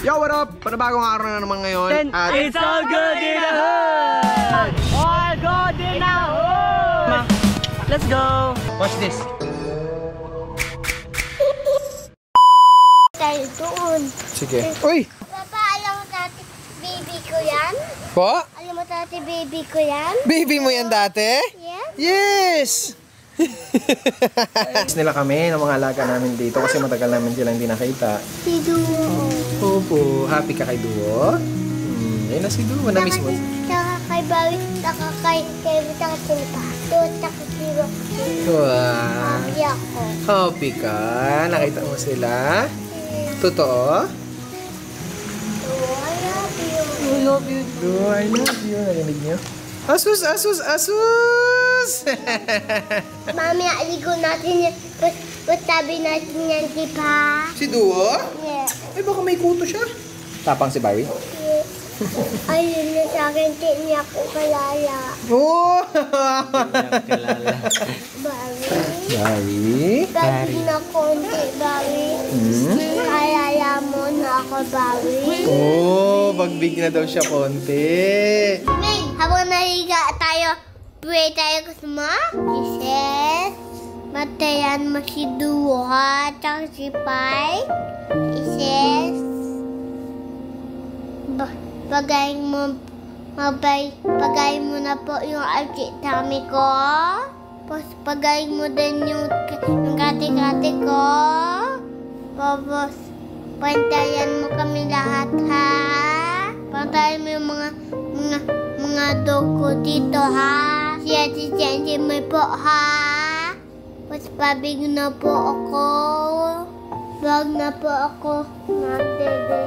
Yo, what up? Panibagong araw na naman ngayon. At it's all good in the hood! All good in the hood! Let's go! Watch this. Tayo doon. Sige. Uy! Papa, alam mo dati baby ko yan? Po? Alam mo dati baby ko yan? Baby mo yan dati? Yes. Yes! Nila kami ng mga alaga namin dito kasi matagal namin silang hindi nakita. Si Duo. Opo, happy ka kay Duo? Ayun na si Duo, na-miss mo. Saka kay Bawi, saka kay Pato, saka si Roxy. Wow! Happy ako. Happy ka? Nakita mo sila? Totoo? Duo, I love you. I love you, Duo. I love you. Narinig niyo? Asus, asus, asus! Mami, aligo natin yan. Ba't sabi natin yan, di ba? Si Duo? Yeah. Ay, baka may kuto siya. Tapang si Barry? Yeah. Ayun na sa akin, di niya ako kalala. Oh! Bawi. Barry? Bawi na konti, Bawi. Kalala mo na ako, Bawi. Oh, bagbig na daw siya konti. May, habang nahiga tayo, pray tayo kasama. Jesus, matayan mo si Duo, ha? Tsaka si Pai. Jesus, pagayin mo na po yung alkitami ko. Tapos pagayin mo din yung kati-kati ko. Tapos pantayan mo kami lahat, ha? Pantayan mo yung mga dog ko dito, ha? Si Ate Chanty mo po, ha? Tapos pabig na po ako. Wag na po ako magdede.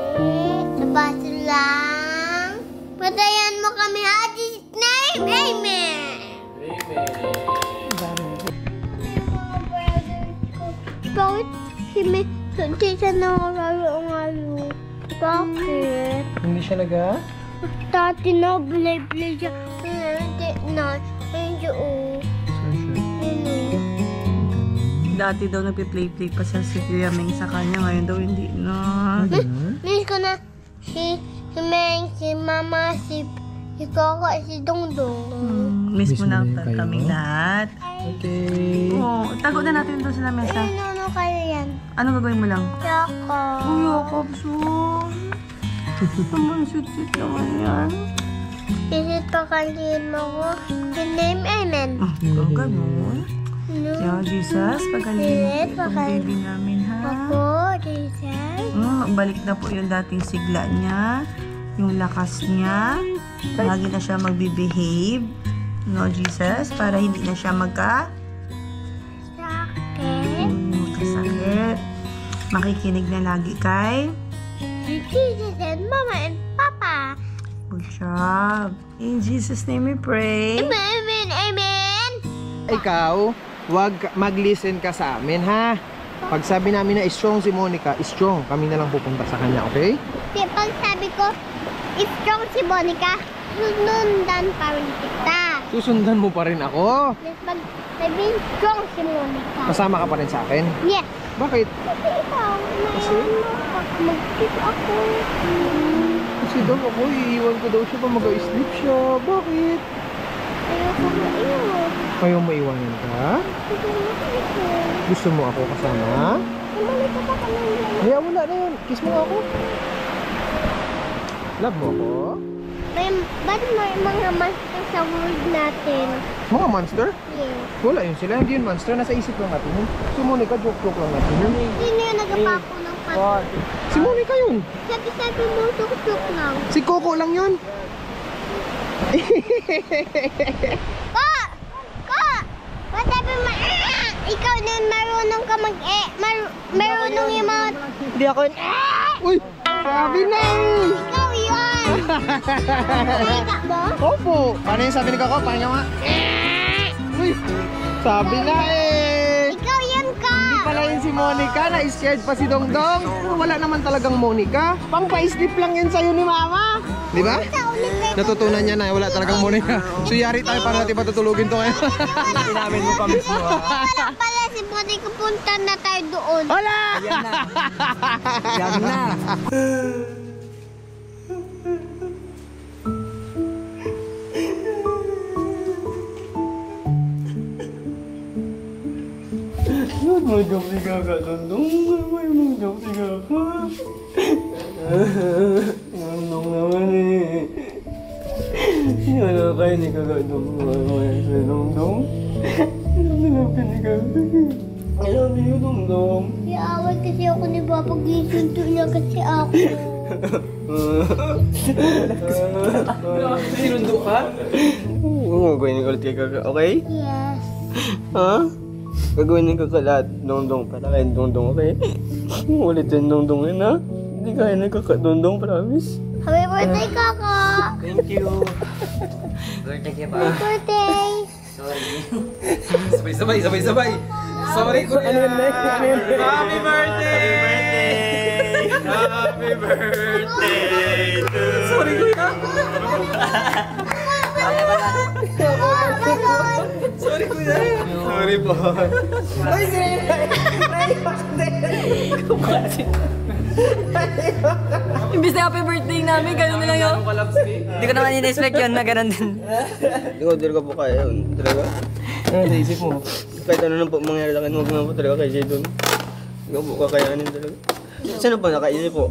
Sabasa lang. Patayan mo kami, ha? Jesus' name, amen! Bakit hindi siya nangalalo? Bakit? Hindi siya naga? Dati na, blay-blay siya. Hindi na. Hindi, oh. Dati daw nagpi-play-play pa siya si Kuya Meng sa kanya. Ngayon daw hindi na. Miss ko na si Meng, si Mama, si Coco, si Dongdong. Miss mo na kayo? kaming lahat. Okay. Oo, tago na natin doon sa lamesa. Ano kayo yan? Ano gagawin mo lang? Yoko. Uy, Jacob, so. Naman, sweet-sweet naman yan. Isit pa kandihin mo ko. Si name, amen. Ang ganun. Yeah, Jesus, pagaling mo itong baby namin, ha? Ako, Jesus. Magbalik na po yung dating sigla niya, yung lakas niya. Lagi na siya magbe-behave. No, Jesus, para hindi na siya magkasakit. Makikinig na lagi kay Jesus and Mama and Papa. Good job. In Jesus' name we pray. Amen, amen, amen. Ikaw, wag mag-listen ka sa amin, ha? Pag sabi namin na strong si Monica, strong. Kami na lang pupunta sa kanya, okay? Pag sabi ko, strong si Monica, sunundan pa rin kita. Susundan mo pa rin ako. Pag sabihin strong si Monica. Kasama ka pa rin sa akin. Yes. Bakit? Kasi ikaw, Kasi? mag-tip ako. Kasi daw ako, iiwan ko daw siya pa mag-sleep siya. Bakit? Ayoko na iyon. Ayaw maiwanan ka? Gusto mo ako kasama? Sumali ka pa kami. Kaya wala na yun. Kiss mo nga ako. Love mo ako? Ba't may mga monster sa world natin? Mga monster? Yes. Wala yun sila. Hindi yun monster. Nasa isip lang natin yun. Si Monica, joke-joke lang natin yun. Sino yung nagapako ng pato? Si Monica yun. Sabi-sabi mo, joke-joke lang. Si Coco lang yun. Ko! Ba't sabi mo, ikaw na marunong ka marunong yung mga... Hindi ako Uy! Sabi na eh! Ikaw yun! Kumita mo? Opo! Paano yung sabi ni Coco? Paano nga? Uy! Sabi na eh! Ikaw yan ka! Hindi pala yun si Monica. Na-scared pa si Dongdong. Wala naman talagang Monica. Pang-pa-sleep lang yun sa'yo ni Mama. Di ba? Sa ulit kayo. Natutunan niya na wala talagang Monica. So yari tayo para natin patutulugin to ngayon. Sinamin mo pa mismo. Wala pala si Monica, punta na tayo doon. Wala! Yan na. Mag-joke si Kaka, Dondong. Mag-joke si Kaka. Dondong naman eh. Ano kayo ni Kaka, Dondong? Si Dondong? Ano ka ni Kaka? I love you, Dondong. Iaway kasi ako ni Papa. Gisunto niya kasi ako. Sinundo ka? Gagawin ulit kay Kaka, okay? Yes. Ha? Gagawin ni Kaka lahat, Dondong, para kay Dondong, okay? Ulit din Dondong yun, ha? Hindi kaya ni Kaka, Dondong, promise. Happy birthday, Kaka! Thank you. Birthday kay Happy birthday! Sabay. Sorry ko na. Happy birthday! Happy birthday to you. Sorry ko na. Sorry ko na. Sorry po. Ay, Imbis na happy birthday namin, gano'n na lang yun. Hindi ko naman in-expect yun na gano'n din. Hindi ko po kaya yun, talaga. Ano naisip mo? Kahit ano nang po mangyari sa akin, huwag na po talaga kay Jadon. Hindi ko po kakayanin talaga. Saan po nakaisip po?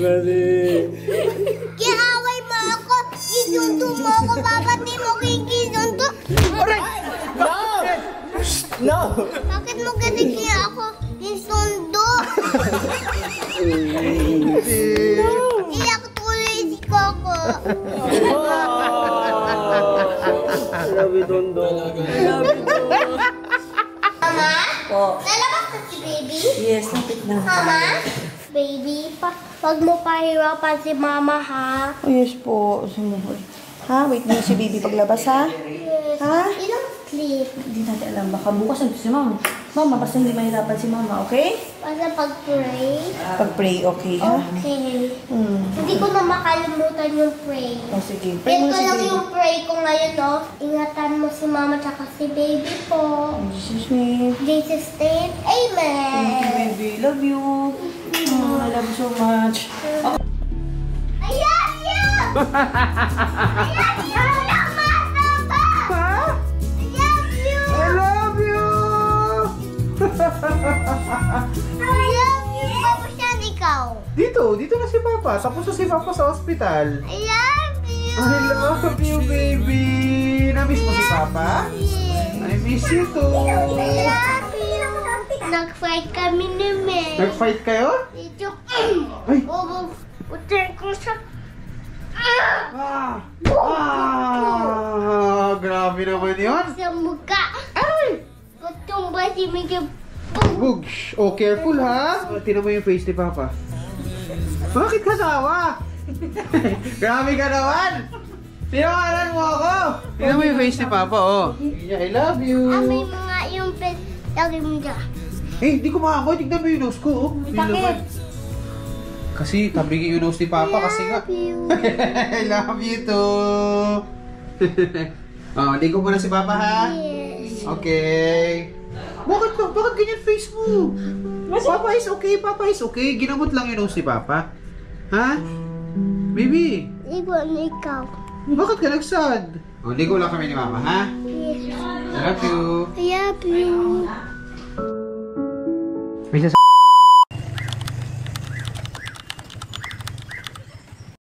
Kasi... Kiaway mo ako! Gisunto mo ako! Babati mo kay gisunto! No! Bakit mo kasi kaya ako gisunto? Iyak tuloy si Coco! Love you, Dondong. Mama? Po. Lalabas na si baby? Yes, napit na. Mama? Baby, wag mo pahirapan si mama ha? Oh, yes po. Sumuhol. Ha? Wait na si baby paglabas, ha? Yes. Ha? Ilang sleep? Hindi natin alam. Baka bukas nandito si mama. Mama, basta hindi mahirapan si mama, okay? Basta pag-pray? Pag-pray, okay, ha? Okay. Hmm. Hindi ko na makalimutan yung pray. Oh, sige. Pray Ito mo si lang baby. yung pray ko ngayon, no? Ingatan mo si mama tsaka si baby po. In Jesus' name. Jesus' name, Thank you, amen. baby. Love you. Oh, I love you so much. I love you! I love you! Ha? I love you! I love you! I love you! Tapos yan ikaw. Dito na si Papa. Tapos na si Papa sa ospital. I love you! I love you, baby! Na-miss mo si Papa? Yes. I miss you too. I love you! Nag-fight kami ni May. Nag-fight kayo? Dito. Ay! Utay ko sa... Grabe naman yun. Sa mukha. Kutumba si Miguel. Bugs. Oh, careful ha. Tinan mo yung face ni Papa. Bakit ka tawa? Grabe ka naman. Tinawanan mo ako. Tinan mo yung face ni Papa, oh. I love you. May mga yung pet. Lagi mo dyan. Eh, hindi ko makakoy. Tignan mo yung nose ko, oh. Bakit? Kasi tabigi yung nose ni Papa kasi nga. Love you. I love you too. Oh, ligo mo na si Papa ha. Yes. Okay. Bakit ganyan face mo? Papa is okay, Papa is okay. Ginamot lang yung nose ni Papa. Ha? Baby, Iwan ikaw. bakit ka nagsad? Oh, ligo lang kami ni Mama, ha? Yes. I love you. I love you. May